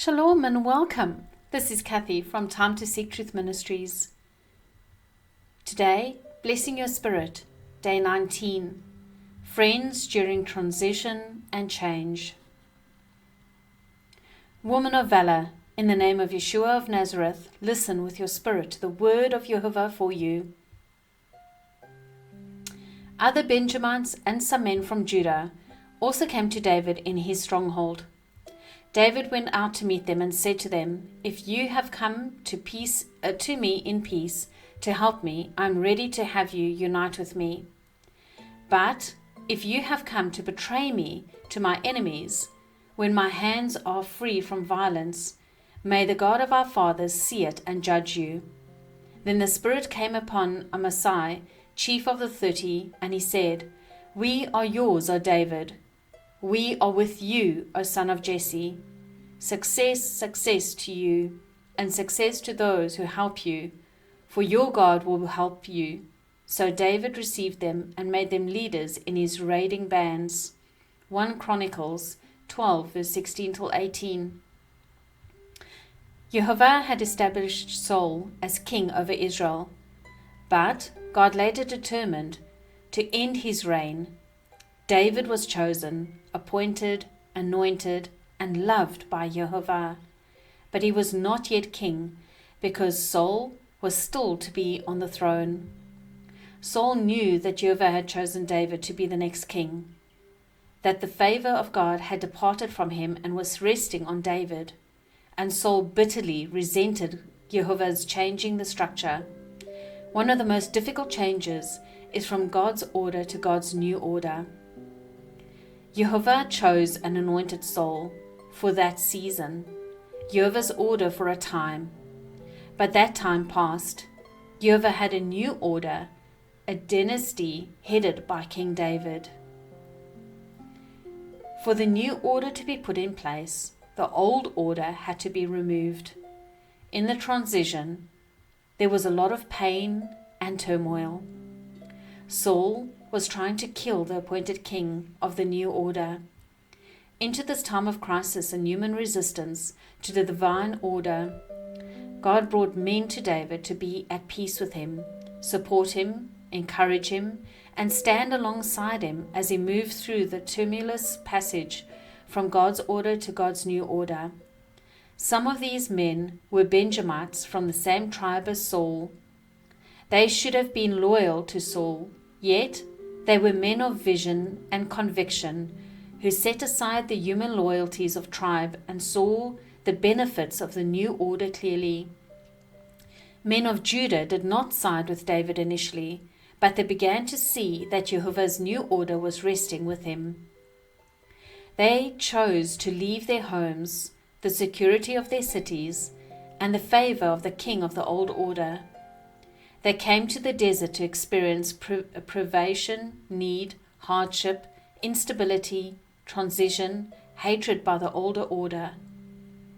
Shalom and welcome. This is Kathy from Time2SeekTruth Ministries. Today, Blessing Your Spirit, Day 19. Friends during transition and change. Woman of valor, in the name of Yeshua of Nazareth, listen with your spirit to the word of Jehovah for you. Other Benjamites and some men from Judah also came to David in his stronghold. David went out to meet them and said to them, "If you have come to me in peace to help me, I am ready to have you unite with me. But if you have come to betray me to my enemies, when my hands are free from violence, may the God of our fathers see it and judge you." Then the Spirit came upon Amasai, chief of the 30, and he said, "We are yours, O David. We are with you, O son of Jesse. Success, success to you, and success to those who help you, for your God will help you." So David received them and made them leaders in his raiding bands. 1 Chronicles 12, verse 16 till 18. Jehovah had established Saul as king over Israel, but God later determined to end his reign. David was chosen, appointed, anointed, and loved by Jehovah, but he was not yet king because Saul was still to be on the throne. Saul knew that Jehovah had chosen David to be the next king, that the favor of God had departed from him and was resting on David, and Saul bitterly resented Jehovah's changing the structure. One of the most difficult changes is from God's order to God's new order. Jehovah chose and anointed Saul for that season, Jehovah's order for a time. But that time passed. Jehovah had a new order, a dynasty headed by King David. For the new order to be put in place, the old order had to be removed. In the transition, there was a lot of pain and turmoil. Saul was trying to kill the appointed king of the new order. Into this time of crisis and human resistance to the divine order, God brought men to David to be at peace with him, support him, encourage him, and stand alongside him as he moved through the tumultuous passage from God's order to God's new order. Some of these men were Benjamites from the same tribe as Saul. They should have been loyal to Saul, yet they were men of vision and conviction who set aside the human loyalties of tribe and saw the benefits of the new order clearly. Men of Judah did not side with David initially, but they began to see that Jehovah's new order was resting with him. They chose to leave their homes, the security of their cities, and the favor of the king of the old order. They came to the desert to experience privation, need, hardship, instability, transition, hatred by the older order.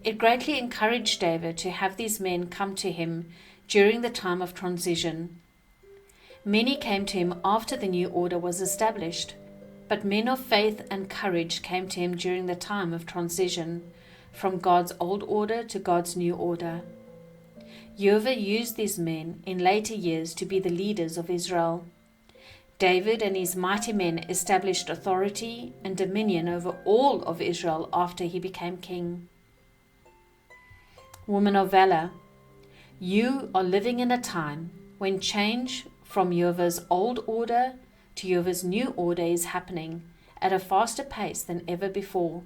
It greatly encouraged David to have these men come to him during the time of transition. Many came to him after the new order was established, but men of faith and courage came to him during the time of transition, from God's old order to God's new order. Jehovah used these men in later years to be the leaders of Israel. David and his mighty men established authority and dominion over all of Israel after he became king. Woman of valor, you are living in a time when change from Jehovah's old order to Jehovah's new order is happening at a faster pace than ever before.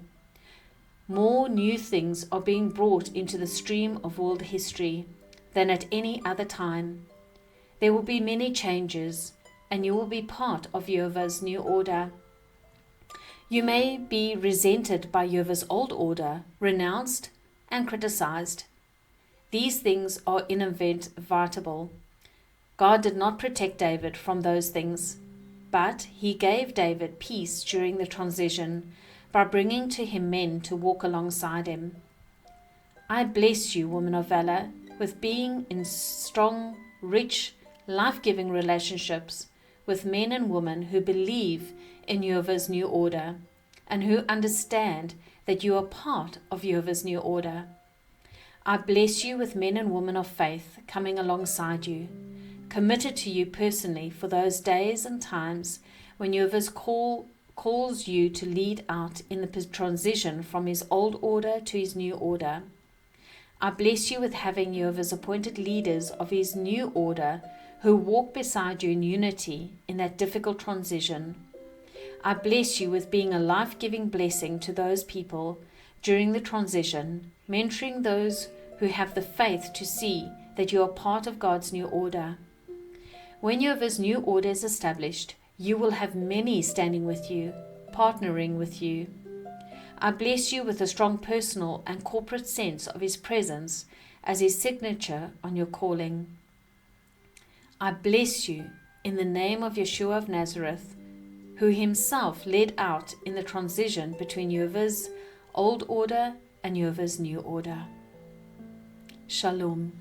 More new things are being brought into the stream of world history than at any other time. There will be many changes, and you will be part of Jehovah's new order. You may be resented by Jehovah's old order, renounced and criticized. These things are inevitable. God did not protect David from those things, but he gave David peace during the transition by bringing to him men to walk alongside him. I bless you, woman of valor, with being in strong, rich, life-giving relationships with men and women who believe in Jehovah's new order and who understand that you are part of Yeshua new order. I bless you with men and women of faith coming alongside you, committed to you personally for those days and times when Yeshua calls you to lead out in the transition from his old order to his new order. I bless you with having Yeshua's appointed leaders of his new order who walk beside you in unity in that difficult transition. I bless you with being a life-giving blessing to those people during the transition, mentoring those who have the faith to see that you are part of God's new order. When Yeshua's new order is established, you will have many standing with you, partnering with you. I bless you with a strong personal and corporate sense of his presence as his signature on your calling. I bless you in the name of Yeshua of Nazareth, who himself led out in the transition between Yeshua's old order and Yeshua's new order. Shalom.